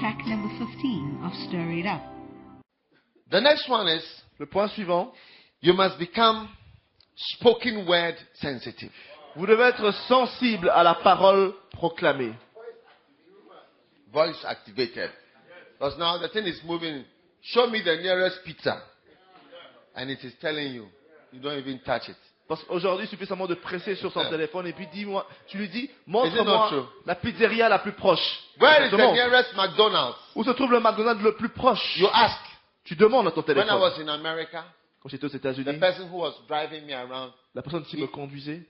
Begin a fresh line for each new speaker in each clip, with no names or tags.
track number 15 of Stir It Up.
The next one is,
Le point suivant,
you must become spoken word sensitive.
vous devez être sensible à la parole proclamée.
Voice activated. Because now the thing is moving. Show me the nearest pizza. And it is telling you. You don't even touch it.
Parce qu'aujourd'hui, il suffit seulement de presser sur son
Yeah.
téléphone et puis dis-moi, tu lui dis,
Is it not
montre-moi
true?
la pizzeria la plus proche.
Where is the
Exactement.
nearest McDonald's?
Où se trouve le McDonald's le plus proche?
You ask.
Tu demandes à ton
When I
téléphone.
was in America,
Quand j'étais aux
the
États-Unis,
person who was driving me around,
la personne qui me conduisait,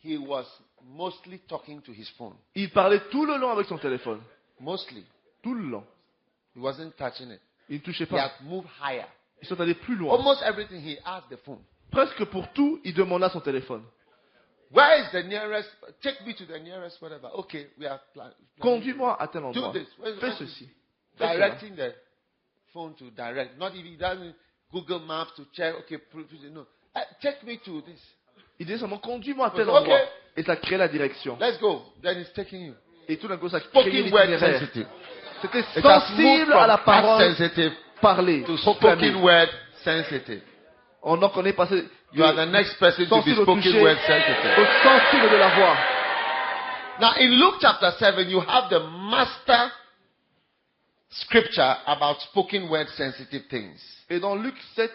he was mostly talking to his phone.
il parlait tout le long avec son téléphone.
Mostly.
Tout le long.
He wasn't touching it.
Il ne touchait
He
pas.
had moved higher.
Ils sont allés plus loin.
Almost everything he asked the phone.
Presque pour tout, il demanda son téléphone.
Where is the nearest? Take me to the nearest whatever. Okay, we are planning.
Conduis-moi à tel
Do
endroit.
this.
Fais ceci. Fais cela.
Directing the phone to direct. Not even, he doesn't Google Maps to check. Okay, no. Take me to this.
Il disait seulement, conduis-moi à tel
Ok.
endroit. Et ça crée la direction.
Let's go. Then he's taking you.
Et tout d'un coup, ça crée
Spoken word
l'itinéraire.
sensitive.
C'était
It has moved
sensible
from
à la
that
parole
sensitive
parlée,
to
proclamée.
spoken word sensitive.
Donc on est passé
You are the next person to be
sensible au
spoken
toucher,
word sensitive.
au sensible de la voix.
Now in Luke chapter 7, you have the master scripture about spoken word sensitive things.
Et dans Luc 7,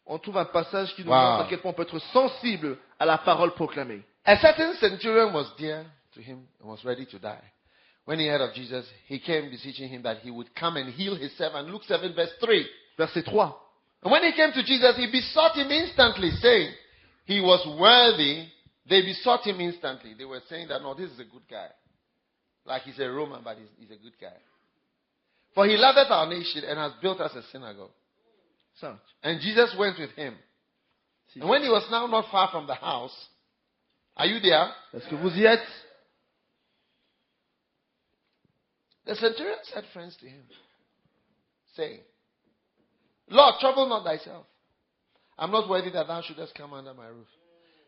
on trouve un passage qui nous
Wow.
montre à quel point on peut être sensible à la parole proclamée.
A certain centurion was dear to him and was ready to die. When he heard of Jesus, he came beseeching him that he would come and heal his servant. Luke 7 verse 3.
Verset 3.
And when he came to Jesus, he besought him instantly, saying he was worthy. They besought him instantly. They were saying that, no, this is a good guy. Like he's a Roman, but he's a good guy. For he loveth our nation and has built us a synagogue.
5.
And Jesus went with him. And when he was now not far from the house, are you there?
Est-ce que vous y êtes?
The centurion said friends to him, saying, Lord, trouble not thyself. I'm not worthy that thou shouldest come under my roof.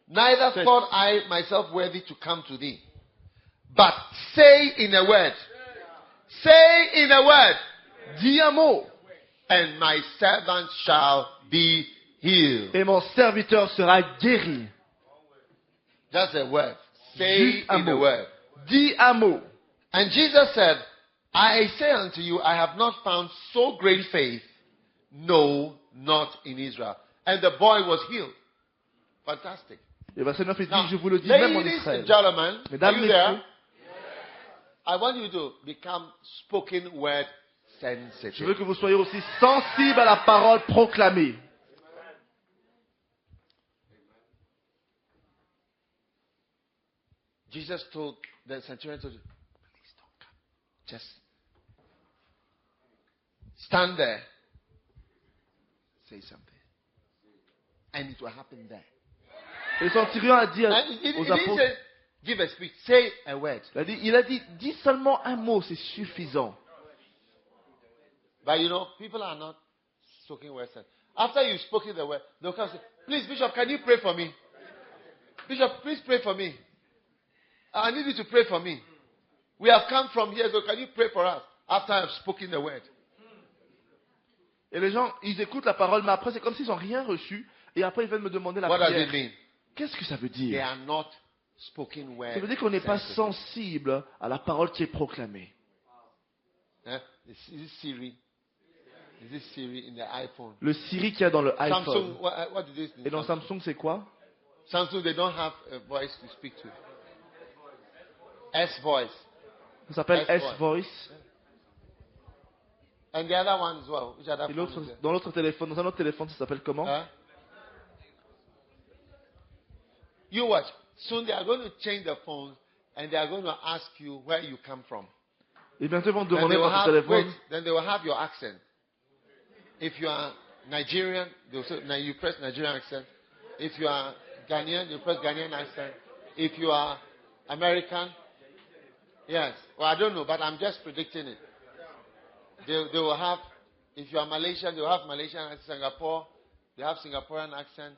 Neither
Yes.
thought I myself worthy to come to thee. But say in a word. Say in a word.
Dis un mot,
And my servant shall be healed.
et mon serviteur sera guéri.
Just a word. Say
Juste un
in a
mot.
word.
Dis un mot.
And Jesus said, I say unto you, I have not found so great faith, no, not in Israel. And the boy was healed. Fantastic.
Et verset 9, il
Now,
dit, je vous le dis même en
ladies and
Israël.
gentlemen, are
Mesdames,
you there?
messieurs,
I want you to become spoken word
je veux
sensitive.
que vous soyez aussi sensibles à la parole proclamée.
Jesus told the centurion, told you, please don't come. Just stand there. Say something. And it will happen there.
Et le centurion a dit
And
aux
he didn't
apôtres,
say, give a speech. Say a word.
il a dit, dis seulement un mot, c'est suffisant.
But you know, people are not spoken words. After you've spoken the word, they'll come and say, please, Bishop, can you pray for me? Bishop, please pray for me. I need you to pray for me. We have come from here, so can you pray for us? After I've spoken the word.
Et les gens, ils écoutent la parole, mais après, c'est comme s'ils n'ont rien reçu. Et après, ils viennent me demander la
What does
prière.
it mean?
Qu'est-ce que ça veut
They
dire?
are not spoken word.
Ça veut dire qu'on n'est pas
sensitive.
sensible à la parole qui est proclamée.
Is this Siri? Is this Siri in the iPhone?
Le Siri qu'il y a dans le iPhone.
Samsung, what do they
Et dans Samsung, c'est quoi?
Samsung, they don't have a voice to speak to. S-voice.
Ça s'appelle
S-Voice.
S-Voice.
And the other one as well. Which other
Et
phone is there?
dans l'autre téléphone, dans un autre téléphone, ça s'appelle comment?
Huh? You watch. Soon they are going to change the phones and they are going to ask you where you come from.
Et bientôt, ils vont te
Then
demander
they will
dans ton
have, wait,
téléphone.
then they will have your accent. If you are Nigerian, they will say, now you press Nigerian accent. If you are Ghanaian, you press Ghanaian accent. If you are American, yes. Well, I don't know, but I'm just predicting it. They will have, if you are Malaysian, they will have Malaysian accent. Singapore, they have Singaporean accent.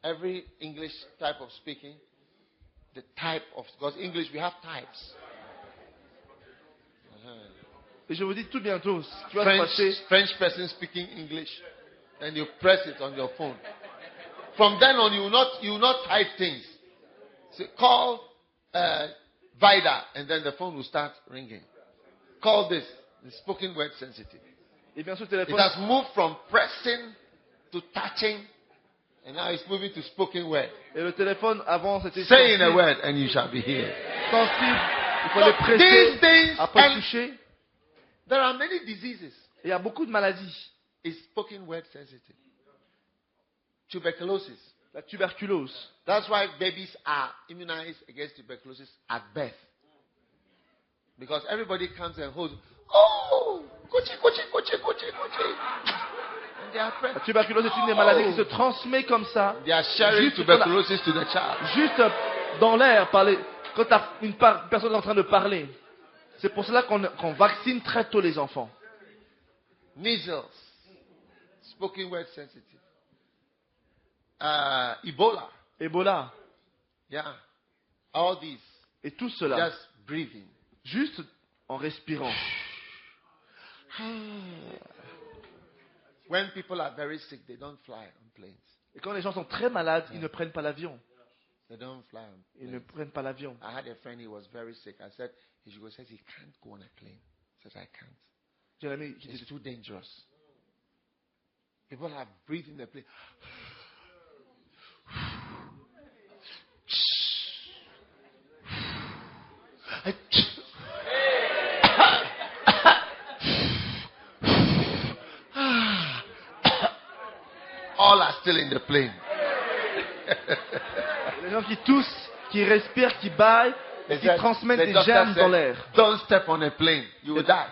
Every English type of speaking, the type of, because English, we have types.
Et je vous dis tout bientôt ce qui va se passer.
French person speaking English, and you press it on your phone. From then on, you will not type things. So call Vida, and then the phone will start ringing. Call this. It's spoken word sensitive.
Et bien sûr,
It
téléphone.
has moved from pressing to touching, and now it's moving to spoken word.
Et le téléphone avant c'était
Say in a
sensible.
word, and you shall be healed.
Sensible. Il faut
So
les
these
presser,
things,
après
and
toucher.
there are many diseases.
Et il y a beaucoup de maladies.
It's spoken word sensitive. Tuberculosis.
La tuberculose.
That's why babies are immunized against tuberculosis at birth. Because everybody comes and holds, oh, kochi, kochi, kochi, kochi, kochi. And they are
La
pregnant.
tuberculose est une des maladies qui se transmet comme ça,
They are sharing
Juste
tuberculosis to the child.
juste dans l'air, quand une personne est en train de parler. C'est pour cela qu'on vaccine très tôt les enfants.
Measles. Spoken word sensitive. Ebola.
Ebola.
Yeah. All these.
Et tout cela,
Just breathing.
juste en respirant.
When people are very sick, they don't fly on planes.
Et quand les gens sont très malades, ils ne prennent pas l'avion.
They don't fly on
Ils ne
planes.
prennent pas l'avion.
I had a friend, he was very sick. I said, he should go. He says he can't go on a plane. He says, I can't.
J'ai un ami qui
It's
dit,
too dangerous. People are breathing the plane. All are still in the plane.
les gens qui toussent, qui respirent, qui baillent, et qui transmettent
The
des
doctor
germes
said,
dans l'air.
don't step on a plane. You will die.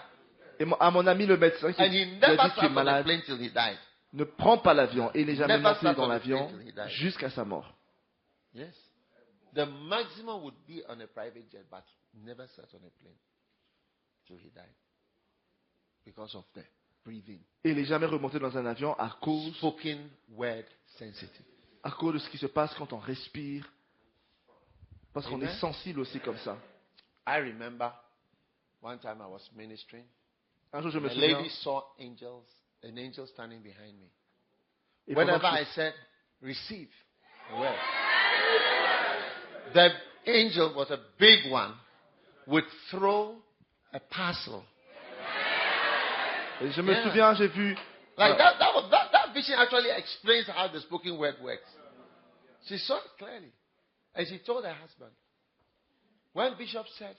Et à mon ami le médecin qui
And he
lui
never
a dit tu es
stepped on a
malade,
plane till he died.
ne prends pas l'avion. Et il n'est jamais
Never
monté
sat
dans
on a
l'avion
plane till he died.
jusqu'à sa mort.
Yes. The maximum would be on a private jet, but never sat on a plane till he died. Because of the breathing.
Et il n'est jamais remonté dans un avion à cause
Spoken word sensitive.
de ce qui se passe quand on respire. Parce qu'on
Amen.
est sensible aussi comme ça.
I remember one time I was ministering.
Un jour, je me
A
souviens,
lady saw angels, an angel standing behind me.
et pendant
Whenever
que
I said, receive a word, the angel was a big one, would throw a parcel.
je me
Yeah.
souviens, j'ai vu
Like that vision actually explains how the spoken word works. She saw it clearly. And she told her husband, when Bishop said,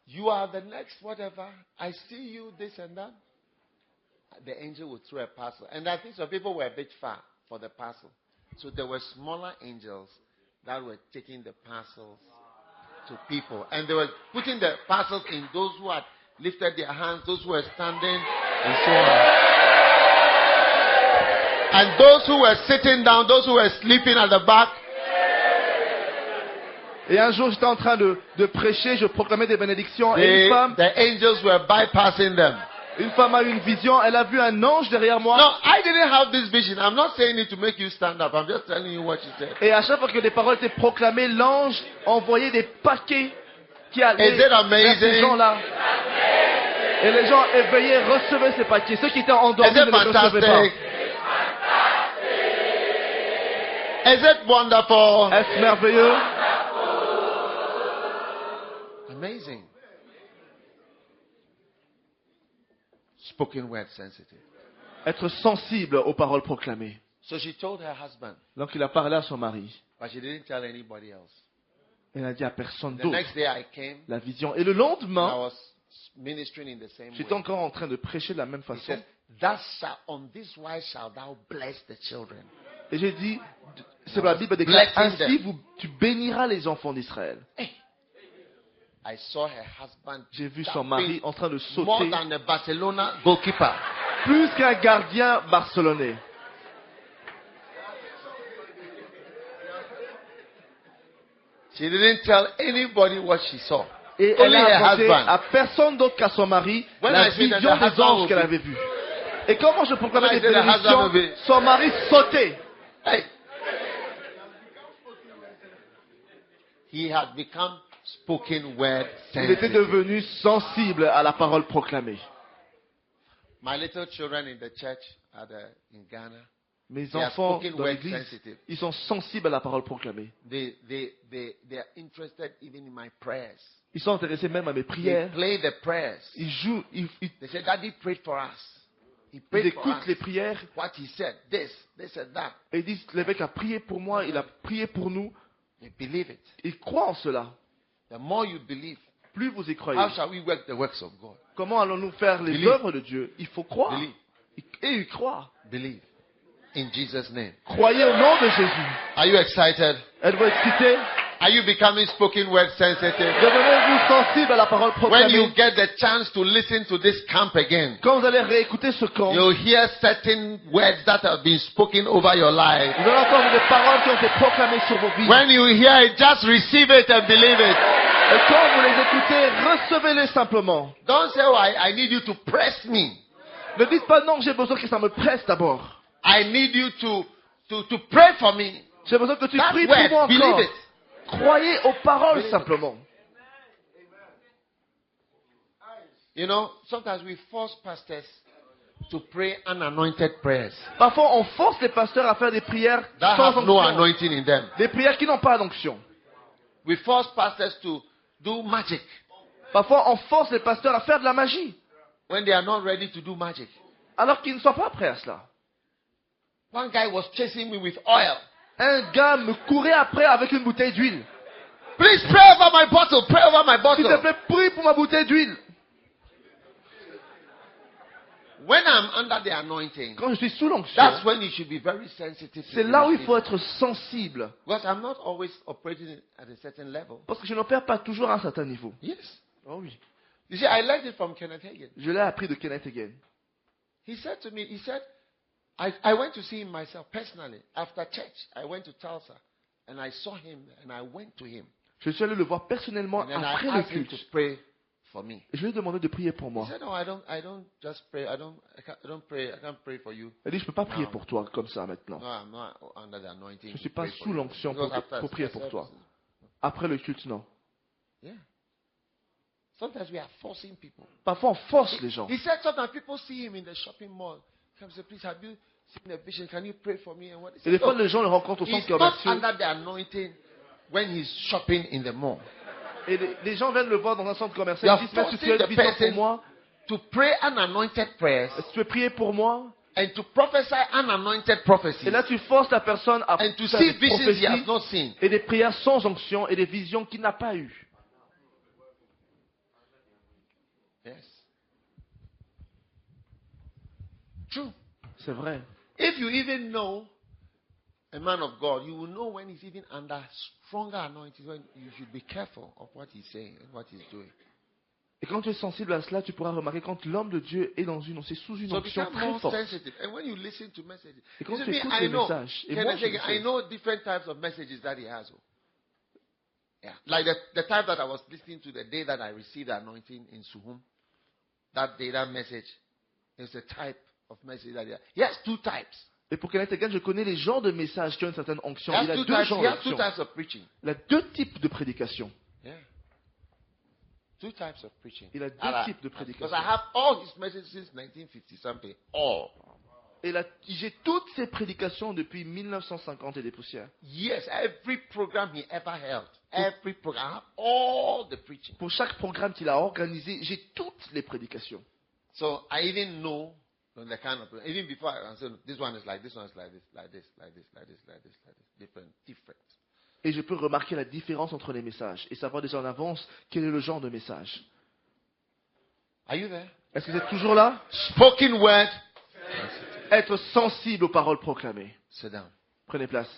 you are the next whatever, I see you this and that, the angel would throw a parcel. And I think some people were a bit far for the parcel. So there were smaller angels that were taking the parcels to people. And they were putting the parcels in those who had lifted their hands, those who were standing, and so on. And those who were sitting down, those who were sleeping at the back.
Et un jour, j'étais en train de prêcher, je proclamais des bénédictions. Et
The angels were bypassing them.
une femme a eu une vision, elle a vu un ange derrière moi.
No, I didn't have this vision. I'm not saying it to make you stand up. I'm just telling you what she said.
Et à chaque fois que des paroles étaient proclamées, l'ange envoyait des paquets qui allaient
Is it
vers ces
amazing?
gens-là. Et les gens éveillés recevaient ces paquets. Ceux qui étaient endormis
Is
ne
it
les recevaient
fantastic?
pas.
Is it wonderful?
Est-ce merveilleux?
Amazing. Spoken word sensitive.
Être sensible aux paroles proclamées.
So she told her husband,
Donc il a parlé à son mari.
but she didn't tell anybody else.
Elle n'a dit à personne
The
d'autre
next day I came,
la vision. Et le
I
lendemain,
was ministering in the same
j'étais
way.
encore en train de prêcher de la même
He
façon.
said, thus shall, on this wise shall thou bless the children.
Et j'ai dit, c'est la Bible déclare,
Blessing
ainsi
them.
tu béniras les enfants d'Israël.
I saw her husband
J'ai vu son mari en train de
more
sauter
than a Barcelona goalkeeper.
plus qu'un gardien barcelonais.
She didn't tell anybody what she saw.
Et
Only
elle a
her
raconté
husband.
à personne d'autre qu'à son mari
When
la
I say that
vision
the
des
husband
anges
will
qu'elle
be-
avait vue. Et comment je proclamais
When I
des
say the husband will
bénédictions,
be-
son mari sautait.
Hey. He had become spoken word
Il était
sensitive.
devenu sensible à la parole proclamée.
My little children in the church in Ghana,
Mes
They are
enfants
spoken
dans
word
l'église,
sensitive.
ils sont sensibles à la parole proclamée.
they are interested even in my prayers.
Ils sont intéressés même à mes
They
prières.
play the prayers.
Ils jouent,
They say, Daddy prayed for us. He
ils
prayed for
écoutent
us.
les prières
What he said, this and that.
et ils disent l'évêque a prié pour moi, il a prié pour nous.
They believe it.
Ils croient en cela.
The more you believe,
Plus vous y croyez.
how shall we work the works of God?
Comment allons-nous faire les
Believe.
œuvres de Dieu? Il faut croire.
Believe.
Et y croire.
Believe. In Jesus' name.
Croyez au nom de Jésus.
Are you excited?
Êtes-vous excités?
Are you becoming spoken word sensitive?
Devenez-vous sensibles à la parole
When you
proclamée.
get the chance to listen to this camp again,
Quand vous allez réécouter ce camp,
you'll hear certain words that have been spoken over your life.
vous allez entendre des paroles qui ont été proclamées sur vos vies.
When you hear it, just receive it and believe it.
Et quand vous les écoutez, recevez-les simplement.
Don't say, oh, I need you to press me.
Ne dites pas non, j'ai besoin que ça me presse d'abord.
I need you to pray for me.
J'ai besoin que tu
That
pries pour moi
word, believe
encore.
it.
Croyez aux paroles
Believe it.
simplement.
You know, sometimes we force pastors to pray unanointed prayers
Parfois, on force les pasteurs à faire des prières
that
sans
have no
onction.
anointing in them.
Des prières qui n'ont pas d'onction.
We force pastors to do magic
Parfois, on force les pasteurs à faire de la magie,
when they are not ready to do magic.
alors qu'ils ne sont pas prêts à cela.
One guy was chasing me with oil.
Un gars me courait après avec une bouteille d'huile.
Please pray over my bottle. Pray over my
S'il te
bottle.
plaît, prie pour ma bouteille d'huile.
When I'm under the anointing,
Quand je suis sous l'onction,
that's when you should be very sensitive.
c'est là où il faut être sensible.
Because I'm not always operating at a certain level.
Parce que je n'opère pas toujours à un certain niveau.
Yes.
Oh oui.
You see, I learned it from Kenneth Hagin.
Je l'ai appris de Kenneth Hagin.
He said to me, I went to see him myself personally. After church, I went to Tulsa and I saw him and I went to him.
Je suis allé le voir personnellement
And then I
après le
asked him to
culte.
pray for me.
Et je lui ai demandé de prier pour
He
moi.
said, no, I don't just pray. I can't pray for you.
Elle dit, je ne peux pas prier
Non.
pour toi comme ça maintenant.
No, I'm not under the anointing.
Je ne
to
suis pas
pray for
sous
you.
l'onction
Because
pour
after
prier pour toi.
services,
Après le culte, non.
yeah. Sometimes we are forcing people.
Parfois, on force les gens.
He said sometimes people see him in the shopping mall. Come say, please, have you seen a vision? Can you pray for me? And what? He
Et
said,
des fois,
"No,
les gens le rencontrent au
he's
centre
not
commercial.
under the anointing when he's shopping in the mall.
Et les gens viennent le voir dans un centre
You
commercial.
are
Ils disent, mais si tu
forcing
as
the
une vision pour
person
moi,
to pray unanointed prayers
si tu veux prier pour moi,
and to prophesy unanointed prophecies
et là tu forces la personne à
and to
faire
see
des
visions he has
prophéties
not seen.
et des prières sans onction et des visions qu'il n'a pas eues.
Yes. True.
C'est vrai.
If you even know a man of God, you will know when he's even under stronger anointing, when you should be careful of what he's saying and what he's doing.
Et quand tu es sensible à cela, tu pourras remarquer quand l'homme de Dieu est c'est sous une
So
onction
become
très
more
forte.
sensitive. And when you listen to messages,
Et quand
you
tu
see,
écoutes
I
les
know,
messages, et
can
moi
I
je
say,
le
I
sais.
know different types of messages that he has. Oh. Yeah. Like the type that I was listening to the day that I received the anointing in Suhum. That day, that message is a type of message that he has two types.
Et pour Kenneth Hagin, je connais les genres de messages qui ont une certaine onction.
He
Il a
has two
deux
types,
genres
he has two
d'onction.
types of preaching.
Il a deux types de prédication.
Yeah. Two types of preaching.
Il a deux
And
types de
because
prédication.
I have all his messages since 1950 something. All.
Et là, j'ai toutes ces prédications depuis 1950 et des poussières.
Yes, every program he ever held. Every program. I have all the preaching.
Pour chaque programme qu'il a organisé, j'ai toutes les prédications.
So I even know the kind of, even before I say, this one is like this, one is like this, like this, like this, like this, like this, like this, different.
Et je peux remarquer la différence entre les messages et savoir déjà en avance quel est le genre de message.
Are you there?
Est-ce que vous êtes toujours là?
Spoken word.
Être sensible aux paroles proclamées.
Sit down.
Prenez place.